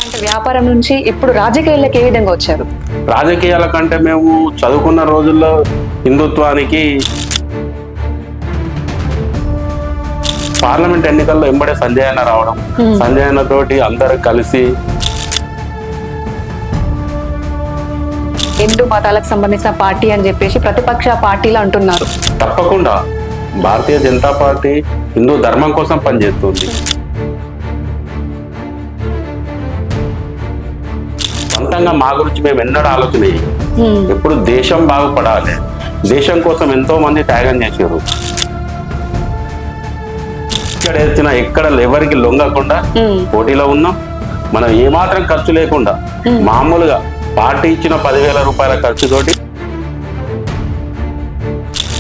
అంటే వ్యాపారం నుంచి ఇప్పుడు రాజకీయాలకు ఏ విధంగా వచ్చారు? రాజకీయాల కంటే మేము చదువుకున్న రోజుల్లో హిందుత్వానికి పార్లమెంట్ ఎన్నికల్లో ఎంబడే సంజయ్ అన్న రావడం, సంజయ్ అన్న తోటి అందరు కలిసి హిందూ మతాలకు సంబంధించిన పార్టీ అని చెప్పేసి ప్రతిపక్ష పార్టీలు అంటున్నారు. తప్పకుండా భారతీయ జనతా పార్టీ హిందూ ధర్మం కోసం పనిచేస్తుంది. సొంతంగా మా గురించి మేము ఎన్నడూ ఆలోచన చేయం. ఎప్పుడు దేశం బాగుపడాలి, దేశం కోసం ఎంతో మంది త్యాగం చేశారు. ఎక్కడ ఎత్తినా ఎక్కడ ఎవరికి లొంగకుండా పోటీలో ఉన్నాం. మనం ఏమాత్రం ఖర్చు లేకుండా మామూలుగా పార్టీ ఇచ్చిన 10,000 రూపాయల ఖర్చుతోటి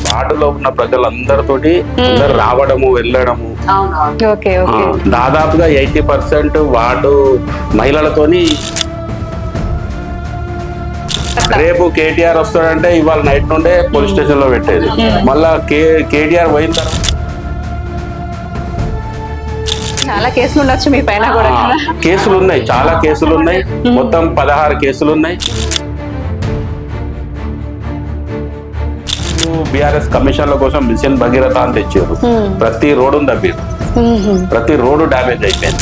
వార్డులో ఉన్న ప్రజలందరితోటి అందరు రావడము వెళ్ళడము, దాదాపుగా 80% వార్డు మహిళలతోని. రేపు కేటీఆర్ వస్తాడంటే ఇవాళ నైట్ నుండే పోలీస్ స్టేషన్ లో పెట్టేది. మళ్ళా కేటీఆర్ పోయిన తర్వాత చాలా కేసులు ఉండొచ్చు మీ పైన కూడా. కేసులు ఉన్నాయి, చాలా కేసులు ఉన్నాయి. మొత్తం 16 కేసులు ఉన్నాయి. బీఆర్ఎస్ కమిషన్ల కోసం మిషన్ భగీరథ అని తెచ్చారు. ప్రతి రోడ్డు దబ్బేరు, ప్రతి రోడ్డు డ్యామేజ్ అయిపోయింది.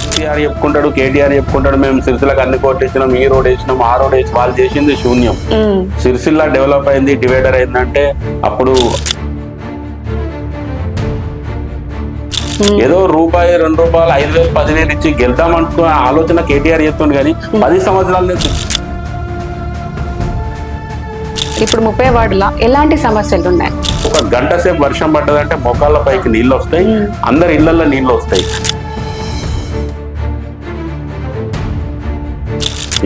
కేసీఆర్ చెప్పుకుంటాడు, కేటీఆర్ చెప్పుకుంటాడు, మేము సిరిసిల్లకు అన్ని కోట్లు ఇచ్చినాం, ఈ రోడ్ వేసినాం, ఆ రోడ్ వేసి వాళ్ళు చేసింది శూన్యం. సిరిసిల్ల డెవలప్ అయింది, డివైడర్ అయిందంటే అప్పుడు ఏదో రూపాయి 2 రూపాయలు 5,000 10,000 ఇచ్చి గెలుద్దామనుకున్న ఆలోచన కేటీఆర్ చెప్తుంది. కానీ 10 సంవత్సరాల నుంచి ఇప్పుడు 30 వార్డుల ఎలాంటి సమస్యలు ఉన్నాయి? ఒక గంట సేపు వర్షం పడ్డదంటే మోకాళ్ళ పైకి నీళ్ళు వస్తాయి, అందరి ఇళ్లలో నీళ్లు వస్తాయి.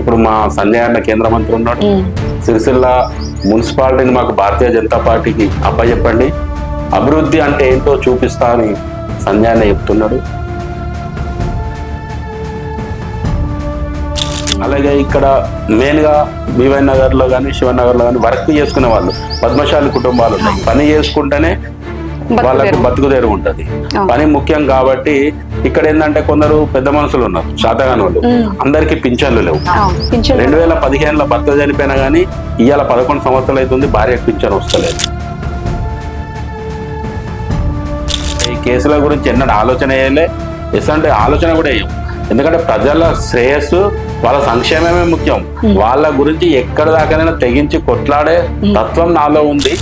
ఇప్పుడు మా సంజయ్ అన్న కేంద్ర మంత్రి ఉన్నాడు. సిరిసిల్ల మున్సిపాలిటీని మాకు భారతీయ జనతా పార్టీకి అప్పచెప్పండి, అభివృద్ధి అంటే ఏంటో చూపిస్తా అని సంజయ్ అన్న చెప్తున్నాడు. అలాగే ఇక్కడ మెయిన్ గా బీవై నగర్ లో కానీ శివనగర్ లో కానీ వర్క్ చేసుకునే వాళ్ళు పద్మశాలి కుటుంబాలు ఉన్నాయి. పని చేసుకుంటేనే వాళ్ళకు బతుకు తెరువు ఉంటది. పని ముఖ్యం కాబట్టి ఇక్కడ ఏంటంటే కొందరు పెద్ద మనుషులు ఉన్నారు, శాతగాని వాళ్ళు, అందరికి పింఛన్లు లేవు. 2015లో భర్త చనిపోయినా గానీ ఇవాళ 11 సంవత్సరాలు అవుతుంది, భార్యకు పింఛన్ వస్తలేదు. ఈ కేసుల గురించి ఎన్నడూ ఆలోచన వేయలే, ఎలాంటి ఆలోచన కూడా వేయం. ఎందుకంటే ప్రజల శ్రేయస్సు, వాళ్ళ సంక్షేమమే ముఖ్యం. వాళ్ళ గురించి ఎక్కడ దాకానైనా తెగించి కొట్లాడే తత్వం నాలో ఉంది.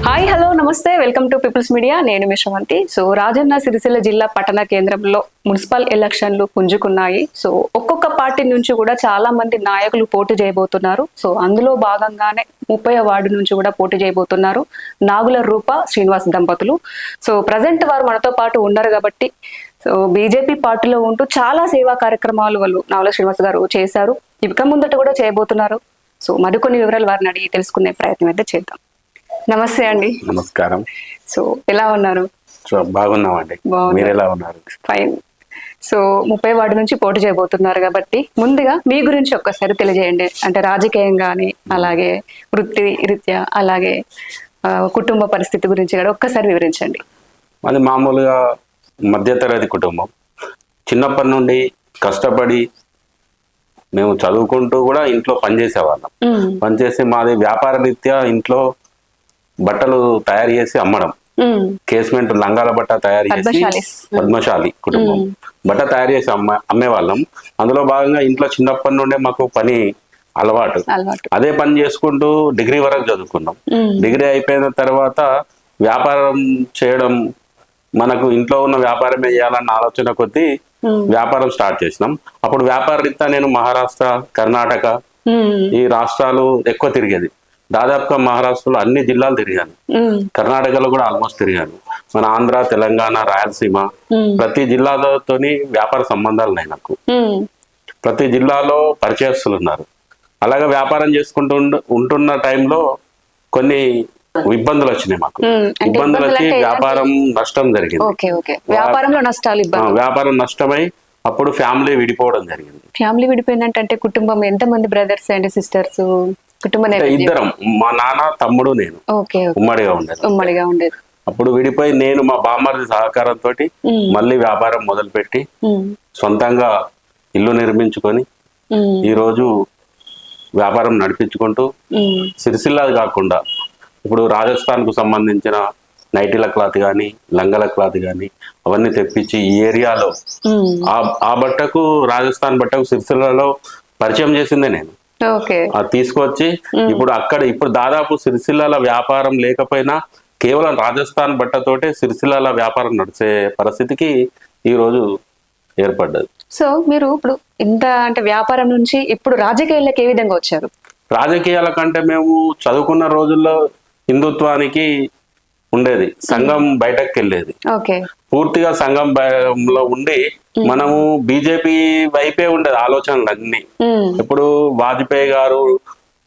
హాయ్, హలో, నమస్తే, వెల్కమ్ టు పీపుల్స్ మీడియా. నేను మీ శ్రవంతి. సో రాజన్న సిరిసిల్ల జిల్లా పట్టణ కేంద్రంలో మున్సిపల్ ఎలక్షన్లు పుంజుకున్నాయి. సో ఒక్కొక్క పార్టీ నుంచి కూడా చాలా మంది నాయకులు పోటీ చేయబోతున్నారు. సో అందులో భాగంగానే 30వ వార్డు నుంచి కూడా పోటీ చేయబోతున్నారు నాగుల రూప శ్రీనివాస్ దంపతులు. సో ప్రజెంట్ వారు మనతో పాటు ఉన్నారు కాబట్టి సో బీజేపీ పార్టీలో ఉంటూ చాలా సేవా కార్యక్రమాలు వాళ్ళు నాగుల శ్రీనివాస్ గారు చేశారు, ఇక ముందట కూడా చేయబోతున్నారు. సో మరికొన్ని వివరాలు వారిని అడిగి తెలుసుకునే ప్రయత్నం అయితే చేద్దాం. నమస్తే అండి. నమస్కారం. సో ఎలా ఉన్నారు? సో బాగున్నామండి, మీరు ఎలా ఉన్నారు? ఫైన్. సో 30 వార్డు నుంచి పోటీ చేయబోతున్నారు కాబట్టి ముందుగా మీ గురించి ఒక్కసారి తెలియజేయండి. అంటే రాజకీయంగాని, అలాగే వృత్తి రీత్యా, అలాగే కుటుంబ పరిస్థితి గురించి కూడా ఒక్కసారి వివరించండి. అది మామూలుగా మధ్యతరగతి కుటుంబం. చిన్నప్పటి నుండి కష్టపడి మేము చదువుకుంటూ కూడా ఇంట్లో పనిచేసేవాళ్ళం. పనిచేసి మాది వ్యాపార రీత్యా ఇంట్లో బట్టలు తయారు చేసి అమ్మడం, కేస్మెంట్ లంగాల బట్ట తయారు చేసి, పద్మశాలి కుటుంబం, బట్ట తయారు చేసి అమ్మేవాళ్ళం. అందులో భాగంగా ఇంట్లో చిన్నప్పటి నుండే మాకు పని అలవాటు. అదే పని చేసుకుంటూ డిగ్రీ వరకు చదువుకున్నాం. డిగ్రీ అయిపోయిన తర్వాత వ్యాపారం చేయడం, మనకు ఇంట్లో ఉన్న వ్యాపారమే చేయాలన్న ఆలోచన కొద్దీ వ్యాపారం స్టార్ట్ చేసినాం. అప్పుడు వ్యాపార రీత్యా నేను మహారాష్ట్ర, కర్ణాటక ఈ రాష్ట్రాలు ఎక్కువ తిరిగేది. దాదాపుగా మహారాష్ట్రలో అన్ని జిల్లాలు తిరిగాను, కర్ణాటకలో కూడా ఆల్మోస్ట్ తిరిగాను. మన ఆంధ్ర, తెలంగాణ, రాయలసీమ ప్రతి జిల్లాతోని వ్యాపార సంబంధాలు ఉన్నాయి నాకు. ప్రతి జిల్లాలో పరిచయస్తులు ఉన్నారు. అలాగే వ్యాపారం చేసుకుంటూ ఉంటున్న టైంలో కొన్ని ఇబ్బందులు వచ్చినాయి మాకు. ఇబ్బందులు వచ్చి వ్యాపారం నష్టం జరిగింది. వ్యాపారం నష్టమై అప్పుడు ఫ్యామిలీ విడిపోవడం జరిగింది. ఫ్యామిలీ విడిపోయిందంటే కుటుంబం ఎంతమంది బ్రదర్స్ అండ్ సిస్టర్స్? కుటుంబ అంటే నేపథ్యం. ఇద్దరం, మా నాన్న తమ్ముడు నేను ఓకే ఓకే. ఉమ్మడిగా ఉండేది. ఉమ్మడిగా ఉండేది. అప్పుడు విడిపోయి నేను మా బామ్మర్ది సహకారంతో మళ్ళీ వ్యాపారం మొదలుపెట్టి ఉమ్, సొంతంగా ఇల్లు నిర్మించుకొని ఉమ్, ఈరోజు వ్యాపారం నడిపించుకుంటూ ఉమ్, సిరిసిల్ల కాకుండా ఇప్పుడు రాజస్థాన్కు సంబంధించిన నైటీల క్లాత్ కానీ లంగల క్లాత్ కానీ అవన్నీ తెప్పించి ఈ ఏరియాలో ఉమ్. ఆ బట్టకు రాజస్థాన్ బట్టకు సిరిసిల్లలో పరిచయం చేసిందే నేను. ఓకే. అది తీసుకొచ్చి ఇప్పుడు దాదాపు సిరిసిల్లాల వ్యాపారం లేకపోయినా కేవలం రాజస్థాన్ బట్టతోటే సిరిసిల్లాల వ్యాపారం నడిచే పరిస్థితికి ఈ రోజు ఏర్పడ్డది. సో మీరు ఇప్పుడు ఇంత అంటే వ్యాపారం నుంచి ఇప్పుడు రాజకీయాలకు ఏ విధంగా వచ్చారు? రాజకీయాల కంటే మేము చదువుకున్న రోజుల్లో హిందుత్వానికి ఉండేది, సంఘం బయటకు వెళ్ళేది, ఓకే. పూర్తిగా లో ఉండి మనము బీజేపీ వైపే ఉండేది ఆలోచనలు అన్ని. ఉమ్, ఇప్పుడు వాజ్పేయి గారు,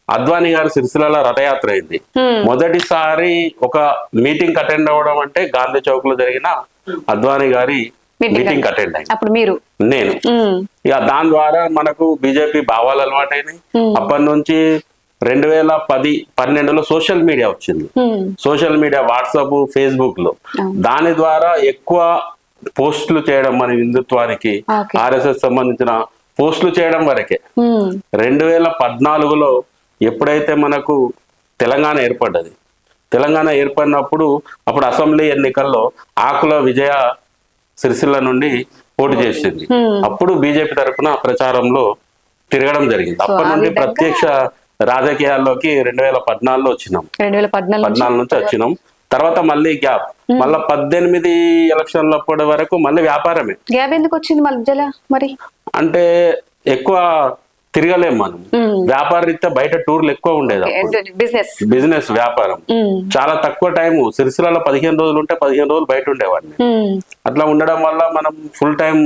అద్వానీ గారు సిరిసిల్లలో రథయాత్ర అయింది. మొదటిసారి ఒక మీటింగ్ అటెండ్ అవ్వడం అంటే గాంధీ చౌక్ లో జరిగిన అద్వానీ గారి మీటింగ్ అటెండ్ అయింది అప్పుడు మీరు. నేను. ఉమ్, ఇక దాని ద్వారా మనకు బీజేపీ భావాలు అలవాటైనాయి. అప్పటి నుంచి 2010-12లో సోషల్ మీడియా వచ్చింది. ఉమ్, సోషల్ మీడియా వాట్సాప్, ఫేస్బుక్ లో దాని ద్వారా ఎక్కువ పోస్టులు చేయడం, మన హిందుత్వానికి ఓకే. ఆర్ఎస్ఎస్ సంబంధించిన పోస్టులు చేయడం వరకే. ఉమ్, 2014లో ఎప్పుడైతే మనకు తెలంగాణ ఏర్పడ్డది, తెలంగాణ ఏర్పడినప్పుడు అప్పుడు అసెంబ్లీ ఎన్నికల్లో ఆకుల విజయ సిరిసిల్ల నుండి పోటీ చేసింది. అప్పుడు బీజేపీ తరఫున ప్రచారంలో తిరగడం జరిగింది. అప్పటి నుండి ప్రత్యక్ష రాజకీయాల్లోకి 2014లో వచ్చినాం. 2014 నుంచి వచ్చినాం. తర్వాత మళ్ళీ గ్యాప్, మళ్ళీ 18 ఎలక్షన్ల అప్పటి వరకు మళ్ళీ వ్యాపారమే. గ్యాప్ ఎందుకు వచ్చింది మధ్యలో మరి? అంటే ఎక్కువ తిరగలేం మనం, వ్యాపార రీత్యా బయట టూర్లు ఎక్కువ ఉండేది. బిజినెస్ వ్యాపారం చాలా తక్కువ టైము. సిరిసిల్లలో 15 రోజులు ఉంటే 15 రోజులు బయట ఉండేవాడిని. అట్లా ఉండడం వల్ల మనం ఫుల్ టైం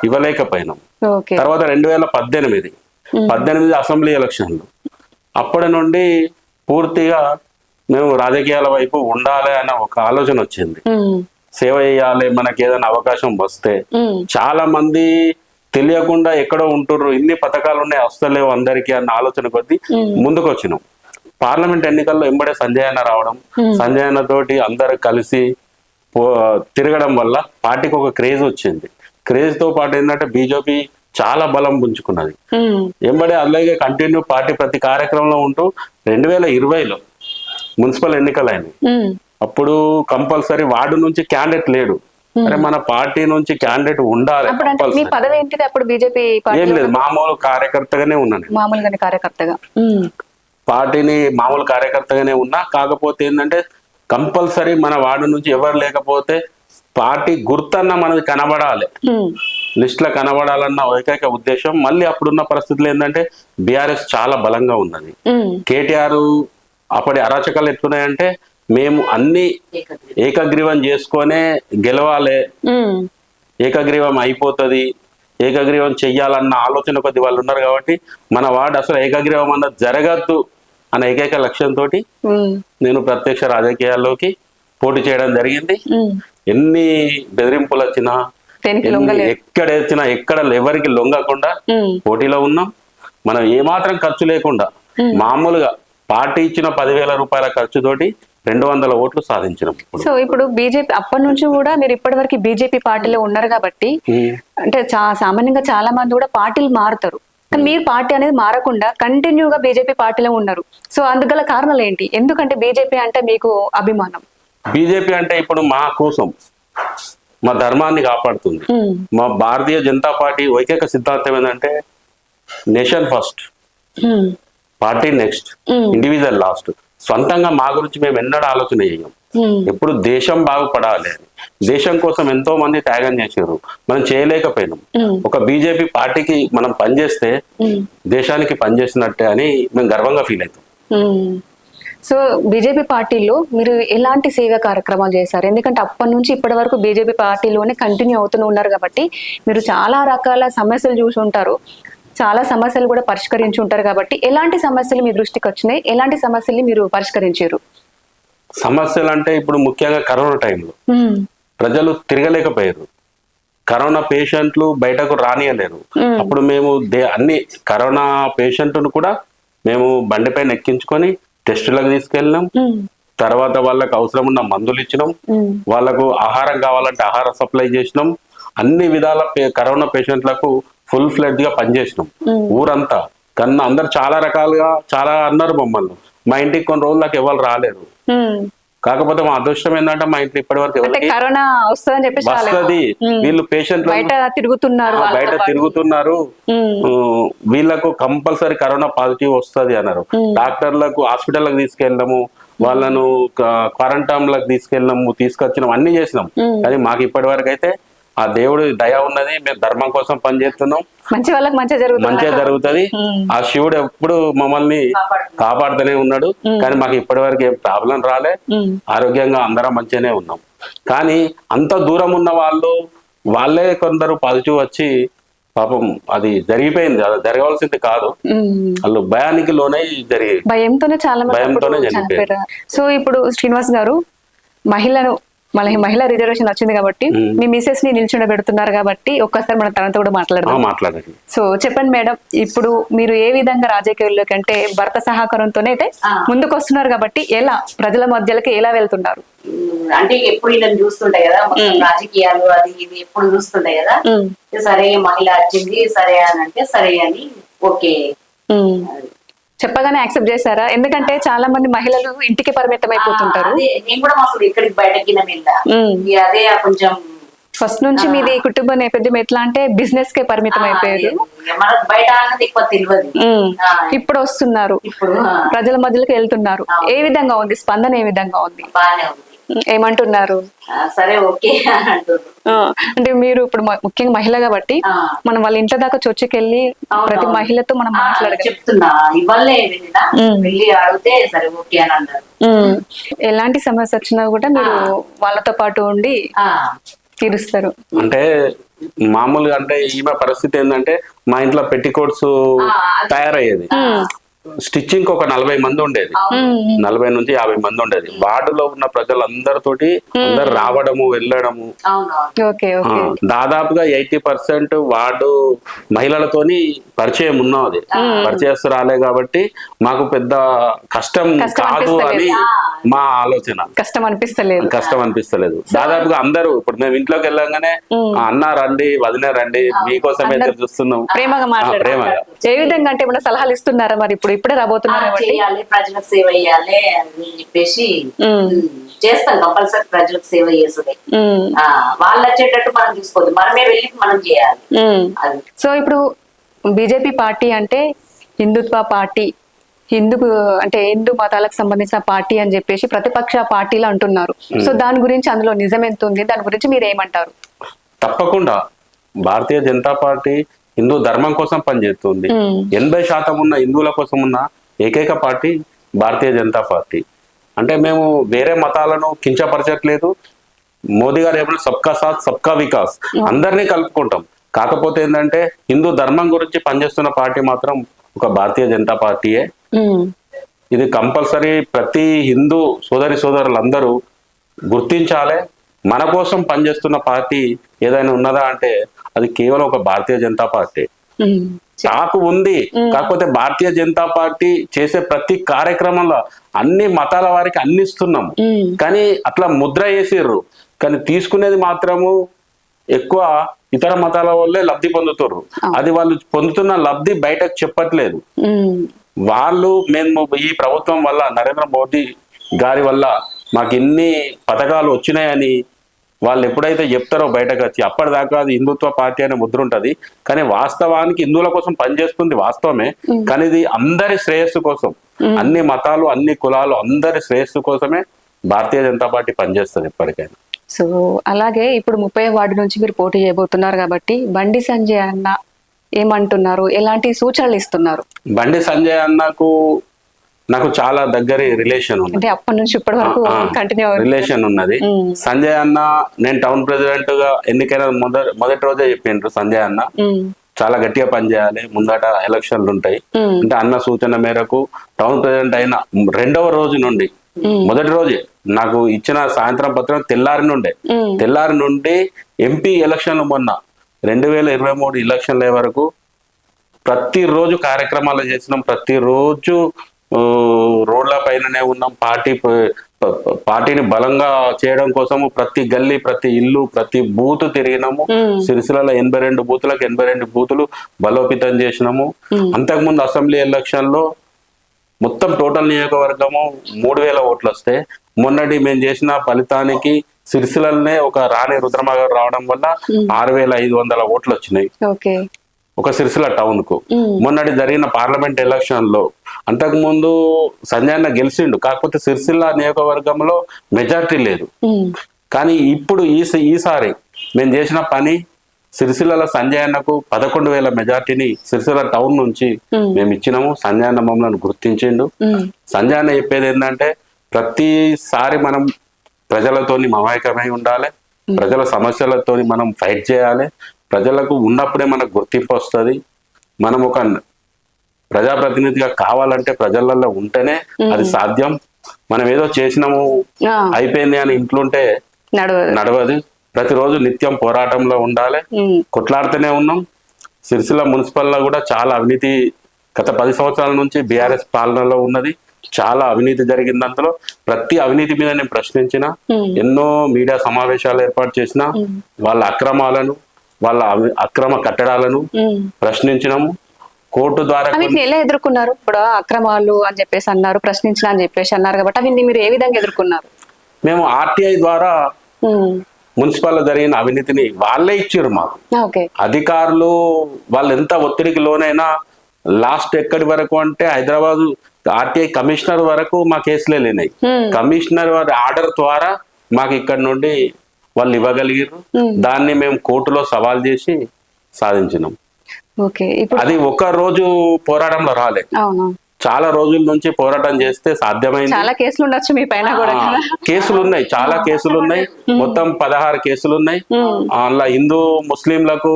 ఇవ్వలేకపోయినాం. తర్వాత 2018 అసెంబ్లీ ఎలక్షన్లు, అప్పటి నుండి పూర్తిగా మేము రాజకీయాల వైపు ఉండాలి అన్న ఒక ఆలోచన వచ్చింది. సేవ చేయాలి, మనకి ఏదైనా అవకాశం వస్తే. చాలా మంది తెలియకుండా ఎక్కడో ఉంటుర్రు, ఇన్ని పథకాలు ఉన్నాయి వస్తలేవు అందరికీ అన్న ఆలోచన కొద్దీ ముందుకు వచ్చినాం. పార్లమెంట్ ఎన్నికల్లో ఎంబడే సంజయ్ అన్న రావడం, సంజయ్ అన్న తోటి అందరు కలిసి తిరగడం వల్ల పార్టీకి ఒక క్రేజ్ వచ్చింది. క్రేజ్ తో పాటు ఏంటంటే బీజేపీ చాలా బలం పుంజుకున్నది. ఎంబడే అలాగే కంటిన్యూ పార్టీ ప్రతి కార్యక్రమంలో ఉంటూ 2020లో మున్సిపల్ ఎన్నికలైనవి. అప్పుడు కంపల్సరీ వార్డు నుంచి క్యాండిడేట్ లేడు, అరే మన పార్టీ నుంచి క్యాండిడేట్ ఉండాలి. మీ పదవి ఏంటిది అప్పుడు? బీజేపీ ఏం లేదు, మామూలు కార్యకర్తగానే ఉన్నాను. మామూలుగానే కార్యకర్తగా పార్టీని మామూలు కార్యకర్తగానే ఉన్నా. కాకపోతే ఏంటంటే కంపల్సరీ మన వార్డు నుంచి ఎవరు లేకపోతే పార్టీ గుర్తన్న మనది కనబడాలి, లిస్ట్ లో కనబడాలన్న ఏకైక ఉద్దేశం. మళ్ళీ అప్పుడున్న పరిస్థితులు ఏంటంటే బీఆర్ఎస్ చాలా బలంగా ఉన్నది. కేటీఆర్ అప్పటి అరాచకాలు ఎట్లున్నాయంటే మేము అన్ని ఏకగ్రీవం చేసుకొనే గెలవాలి, ఏకగ్రీవం అయిపోతుంది, ఏకగ్రీవం చెయ్యాలన్న ఆలోచన కొద్ది వాళ్ళు ఉన్నారు. కాబట్టి మన వార్డు అసలు ఏకగ్రీవం అన్నది జరగద్దు అన్న ఏకైక లక్ష్యంతో నేను ప్రత్యక్ష రాజకీయాల్లోకి పోటీ చేయడం జరిగింది. ఎన్ని బెదిరింపులు వచ్చినా, ఎక్కడెచ్చినా, ఎక్కడ ఎవరికి లొంగకుండా పోటీలో ఉన్నాం. మనం ఏమాత్రం ఖర్చు లేకుండా మామూలుగా పార్టీ ఇచ్చిన 10,000 రూపాయల ఖర్చుతోటి 200 ఓట్లు సాధించినాం. సో ఇప్పుడు బీజేపీ అప్పటి నుంచి కూడా మీరు ఇప్పటి వరకు బీజేపీ పార్టీలో ఉన్నారు కాబట్టి, అంటే సామాన్యంగా చాలా మంది కూడా పార్టీలు మారుతారు, కానీ మీరు పార్టీ అనేది మారకుండా కంటిన్యూగా బీజేపీ పార్టీలో ఉన్నారు. సో అందుగల కారణాలు ఏంటి? ఎందుకంటే బీజేపీ అంటే మీకు అభిమానం. బీజేపీ అంటే ఇప్పుడు మా కోసం, మా ధర్మాన్ని కాపాడుతుంది. మా భారతీయ జనతా పార్టీ ఏకైక సిద్ధాంతం ఏంటంటే nation first, party next, individual last. సొంతంగా మా గురించి మేము ఎన్నడూ ఆలోచన చేయం. ఎప్పుడు దేశం బాగుపడాలి అని. దేశం కోసం ఎంతో మంది త్యాగం చేశారు, మనం చేయలేకపోయినాం. ఒక బీజేపీ పార్టీకి మనం పనిచేస్తే దేశానికి పనిచేసినట్టే అని మేము గర్వంగా ఫీల్ అవుతాం. సో బీజేపీ పార్టీలో మీరు ఎలాంటి సేవా కార్యక్రమాలు చేశారు? ఎందుకంటే అప్పటి నుంచి ఇప్పటి వరకు బీజేపీ పార్టీలోనే కంటిన్యూ అవుతూ ఉన్నారు కాబట్టి మీరు చాలా రకాల సమస్యలు చూసి ఉంటారు, చాలా సమస్యలు కూడా పరిష్కరించి ఉంటారు. కాబట్టి ఎలాంటి సమస్యలు మీ దృష్టికి వచ్చినాయి, ఎలాంటి సమస్యల్ని మీరు పరిష్కరించారు? సమస్యలు అంటే ఇప్పుడు ముఖ్యంగా కరోనా టైంలో ప్రజలు తిరగలేకపోయారు, కరోనా పేషెంట్లు బయటకు రానియలేరు. అప్పుడు మేము అన్ని కరోనా పేషెంట్ను కూడా మేము బండి పైన ఎక్కించుకొని టెస్టులకు తీసుకెళ్ళినాం. తర్వాత వాళ్ళకి అవసరం ఉన్న మందులు ఇచ్చినాం. వాళ్ళకు ఆహారం కావాలంటే ఆహారం సప్లై చేసినాం. అన్ని విధాల కరోనా పేషెంట్లకు ఫుల్ ఫ్లెడ్జ్ గా పనిచేసినాం ఊరంతా. కన్నా అందరు చాలా రకాలుగా చాలా అన్నారు మమ్మల్ని. మా ఇంటికి కొన్ని రోజులకు ఎవరు రాలేదు. కాకపోతే మా అదృష్టం ఏంటంటే మా ఇంట్లో ఇప్పటి వరకు ఎవరికి కరోనా వస్తుందని చెప్పి వస్తుంది. వీళ్ళు పేషెంట్లు బయట తిరుగుతున్నారు, వీళ్ళకు కంపల్సరీ కరోనా పాజిటివ్ వస్తుంది అన్నారు. డాక్టర్లకు హాస్పిటల్లకు తీసుకెళ్ళాము, వాళ్ళను క్వారంటైన్లకు తీసుకొచ్చినాం, అన్ని చేసినాం. కానీ మాకు ఇప్పటి వరకు అయితే ఆ దేవుడు దయ ఉన్నది. మేము ధర్మం కోసం పనిచేస్తున్నాం. మంచి వాళ్ళకి మంచిగా జరుగుతుంది. ఆ శివుడు ఎప్పుడు మమ్మల్ని కాపాడుతూనే ఉన్నాడు. కానీ మాకు ఇప్పటి వరకు ఏం ప్రాబ్లం రాలే. ఆరోగ్యంగా అందరం మంచిగానే ఉన్నాం. కానీ అంత దూరం ఉన్న వాళ్ళే కొందరు పాజిటివ్ వచ్చి పాపం అది జరిగిపోయింది. అది జరగవలసింది కాదు. వాళ్ళు భయానికి లోనై భయంతోనే చనిపోయారు. సో ఇప్పుడు శ్రీనివాస్ గారు మహిళా రిజర్వేషన్ వచ్చింది కాబట్టి మీ మిసెస్ ని నిల్చుండబెడుతున్నారు కాబట్టి ఒక్కసారి మనం తనతో కూడా మాట్లాడదాం. సో చెప్పండి మేడం, ఇప్పుడు మీరు ఏ విధంగా రాజకీయాల్లోకి అంటే భర్త సహకారంతోనే అయితే ముందుకు వస్తున్నారు కాబట్టి ఎలా ప్రజల మధ్యలోకి ఎలా వెళ్తున్నారు? అంటే ఎప్పుడు ఇలా చూస్తుంటాయి కదా, రాజకీయాలు అది ఇది ఎప్పుడు చూస్తుంటాయి కదా. సరే మహిళ వచ్చింది సరే అని అంటే సరే అని ఓకే చెప్పగానే యాక్సెప్ట్ చేశారా? ఎందుకంటే చాలా మంది మహిళలు ఇంటికి పరిమితం అయిపోతుంటారు. నేను కూడా అసలు ఎక్కడికి బయటకి అదే కొంచెం ఫస్ట్ నుంచి మీది కుటుంబ నేపథ్యం ఎట్లా అంటే బిజినెస్ కే పరిమితం అయిపోయారు. మనకు బయట ఎక్కువ తెలియదు. ఇప్పుడు వస్తున్నారు, ప్రజల మధ్యలోకి వెళ్తున్నారు. ఏ విధంగా ఉంది స్పందన? ఏ విధంగా ఉంది? బాగానే ఉంది. ఏమంటున్నారు? సరే ఓకే అంటే మీరు ఇప్పుడు ముఖ్యంగా మహిళ కాబట్టి మనం వాళ్ళ ఇంట్లో దాకా చొచ్చుకెళ్ళి ప్రతి మహిళతో మనం మాట్లాడగలం. చెప్తున్నా ఇవ్వలే వెళ్ళి అడిగితే సరే ఓకే అని అన్నారు. ఎలాంటి సమస్య వచ్చినా కూడా మీరు వాళ్ళతో పాటు ఉండి తీరుస్తారు. అంటే మామూలుగా అంటే ఈమె పరిస్థితి ఏంటంటే మా ఇంట్లో పెట్టికోట్స్ తయారయ్యేది. స్టిచ్చింగ్ ఒక 40 మంది ఉండేది, 40 నుంచి 50 మంది ఉండేది. వార్డులో ఉన్న ప్రజలందరితోటి అందరు రావడము వెళ్ళడము. దాదాపుగా 80% వార్డు మహిళలతోని పరిచయం ఉన్నది. పరిచయస్తురాలే కాబట్టి మాకు పెద్ద కష్టం కాదు అని మా ఆలోచన. కష్టం అనిపిస్తలేదు. దాదాపుగా అందరూ ఇప్పుడు మేము ఇంట్లోకి వెళ్ళంగానే అన్న రండి, వదిన రండి, మీకోసమే చూస్తున్నాం ప్రేమగా. ఏ విధంగా అంటే ఏమైనా సలహాలు ఇస్తున్నారా? మరి ఇప్పుడే రాబోతున్నారు, ప్రజలకు సేవ చేయాలి అని చెప్పేసి చేస్తాం. కంపల్సరీ ప్రజలకు సేవ చేస్తుంది. వాళ్ళు వచ్చేటట్టు మనం చూసుకోవద్దు, మనమే వెళ్ళి మనం చేయాలి. సో ఇప్పుడు బీజేపీ పార్టీ అంటే హిందుత్వ పార్టీ, హిందూ మతాలకు సంబంధించిన పార్టీ అని చెప్పేసి ప్రతిపక్ష పార్టీలు అంటున్నారు. సో దాని గురించి అందులో నిజం ఎంత ఉంది? దాని గురించి మీరు ఏమంటారు? తప్పకుండా భారతీయ జనతా పార్టీ హిందూ ధర్మం కోసం పనిచేస్తుంది. 80% ఉన్న హిందువుల కోసం ఉన్న ఏకైక పార్టీ భారతీయ జనతా పార్టీ. అంటే మేము వేరే మతాలను కించపరచట్లేదు. మోదీ గారు ఏమన్నా సబ్కా సాత్ సబ్కా వికాస్, అందరినీ కలుపుకుంటాం. కాకపోతే ఏంటంటే హిందూ ధర్మం గురించి పనిచేస్తున్న పార్టీ మాత్రం ఒక భారతీయ జనతా పార్టీయే. ఇది కంపల్సరీ ప్రతి హిందూ సోదరులందరూ గుర్తించాలి. మన కోసం పనిచేస్తున్న పార్టీ ఏదైనా ఉన్నదా అంటే అది కేవలం ఒక భారతీయ జనతా పార్టీ. నాకు ఉంది. కాకపోతే భారతీయ జనతా పార్టీ చేసే ప్రతి కార్యక్రమంలో అన్ని మతాల వారికి అన్ని ఇస్తున్నాం. కానీ అట్లా ముద్ర వేసిర్రు, కానీ తీసుకునేది మాత్రము ఎక్కువ ఇతర మతాల వాళ్ళే లబ్ధి పొందుతారు. అది వాళ్ళు పొందుతున్న లబ్ధి బయటకు చెప్పట్లేదు. మేము ఈ ప్రభుత్వం వల్ల, నరేంద్ర మోదీ గారి వల్ల మాకు ఇన్ని పథకాలు వచ్చినాయని వాళ్ళు ఎప్పుడైతే చెప్తారో బయటకు వచ్చి, అప్పటిదాకా అది హిందుత్వ పార్టీ అనే ముద్ర ఉంటది. కానీ వాస్తవానికి హిందువుల కోసం పనిచేస్తుంది వాస్తవమే. కానీ ఇది అందరి శ్రేయస్సు కోసం, అన్ని మతాలు అన్ని కులాలు అందరి శ్రేయస్సు కోసమే భారతీయ జనతా పార్టీ పనిచేస్తుంది ఎప్పటికైనా. సో అలాగే ఇప్పుడు 30వ వార్డు నుంచి మీరు పోటీ చేయబోతున్నారు కాబట్టి బండి సంజయ్ అన్న ఏమంటున్నారు? ఎలాంటి సూచనలు ఇస్తున్నారు? బండి సంజయ్ అన్నకు నాకు చాలా దగ్గర రిలేషన్ ఉంది. అంటే అప్పటి నుంచి ఇప్పటి వరకు కంటిన్యూ రిలేషన్ ఉన్నది. సంజయ్ అన్న నేను టౌన్ ప్రెసిడెంట్ గా ఎన్నికైన మొదటి రోజే చెప్పిండ్రు, సంజయ్ అన్న చాలా గట్టిగా పనిచేయాలి, ముందట ఎలక్షన్లు ఉంటాయి అంటే అన్న సూచన మేరకు టౌన్ ప్రెసిడెంట్ అయిన 2వ రోజు నుండి, మొదటి రోజే నాకు ఇచ్చిన సాయంత్రం పత్రం తెల్లారి నుండి ఎంపీ ఎలక్షన్లు మొన్న 2023 ఎలక్షన్ల వరకు ప్రతిరోజు కార్యక్రమాలు చేసినాం, ప్రతిరోజు రోడ్ల పైననే ఉన్నాం. పార్టీని బలంగా చేయడం కోసము ప్రతి గల్లీ, ప్రతి ఇల్లు, ప్రతి బూత్ తిరిగినాము. సిరిసిల్లలో 82 బూతులకు 82 బూతులు బలోపేతం చేసినాము. అంతకుముందు అసెంబ్లీ ఎలక్షన్ లో మొత్తం టోటల్ నియోజకవర్గము 3000 ఓట్లు వస్తే మొన్నటి మేము చేసిన ఫలితానికి సిరిసిల్లనే ఒక రాణి రుద్రమ గారు రావడం వల్ల 6500 ఓట్లు వచ్చినాయి ఒక సిరిసిల్ల టౌన్ కు. మొన్నటి జరిగిన పార్లమెంట్ ఎలక్షన్ లో అంతకు ముందు సంజయ్ అన్న గెలిచిండు, కాకపోతే సిరిసిల్ల నియోజకవర్గంలో మెజార్టీ లేదు. కానీ ఇప్పుడు ఈసారి మేము చేసిన పని సిరిసిల్ల సంజయ్ అన్నకు 11,000 మెజార్టీని సిరిసిల్ల టౌన్ నుంచి మేము ఇచ్చినాము. సంజయ్ అన్న మమ్మల్ని గుర్తించిండు. సంజయ్ అన్న చెప్పేది ఏంటంటే ప్రతిసారి మనం ప్రజలతోని మమేకమై ఉండాలి, ప్రజల సమస్యలతోని మనం ఫైట్ చేయాలి. ప్రజలకు ఉన్నప్పుడే మనకు గుర్తింపు వస్తుంది. మనం ఒక ప్రజాప్రతినిధిగా కావాలంటే ప్రజలలో ఉంటేనే అది సాధ్యం. మనం ఏదో చేసినాము అయిపోయింది అని ఇంట్లుంటే నడవదు. ప్రతిరోజు నిత్యం పోరాటంలో ఉండాలి, కొట్లాడుతూనే ఉన్నాం. సిరిసిల్ల మున్సిపల్ లో కూడా చాలా అవినీతి గత 10 సంవత్సరాల నుంచి బీఆర్ఎస్ పాలనలో ఉన్నది. చాలా అవినీతి జరిగింది. అందులో ప్రతి అవినీతి మీద నేను ప్రశ్నించిన, ఎన్నో మీడియా సమావేశాలు ఏర్పాటు చేసిన, వాళ్ళ అక్రమాలను, వాళ్ళ అక్రమ కట్టడాలను ప్రశ్నించినాము. కోర్టు ద్వారా ఎలా ఎదుర్కొన్నారు? ఇప్పుడు అక్రమాలు అని చెప్పేసి అన్నారు, ప్రశ్నించిన అని చెప్పేసి అన్నారు కాబట్టి అవి మీరు ఏ విధంగా ఎదుర్కొన్నారు? మేము ఆర్టీఐ ద్వారా మున్సిపల్ లో జరిగిన అవినీతిని వాళ్ళే ఇచ్చారు మాకు. అధికారులు వాళ్ళు ఎంత ఒత్తిడికి లోనైనా లాస్ట్ ఎక్కడి వరకు అంటే హైదరాబాద్ ఆర్టీఐ కమిషనర్ వరకు మా కేసులే లేనాయి. కమిషనర్ వారి ఆర్డర్ ద్వారా మాకు ఇక్కడ నుండి వాళ్ళు ఇవ్వగలిగారు. దాన్ని మేము కోర్టులో సవాల్ చేసి సాధించినాం. అది ఒక రోజు పోరాటంలో రాలే, చాలా రోజుల నుంచి పోరాటం చేస్తే సాధ్యమైంది. చాలా కేసులు ఉండొచ్చు మీ పైన కూడా. కేసులు ఉన్నాయి, చాలా కేసులు ఉన్నాయి. మొత్తం 16 కేసులు ఉన్నాయి. అలా హిందూ ముస్లింలకు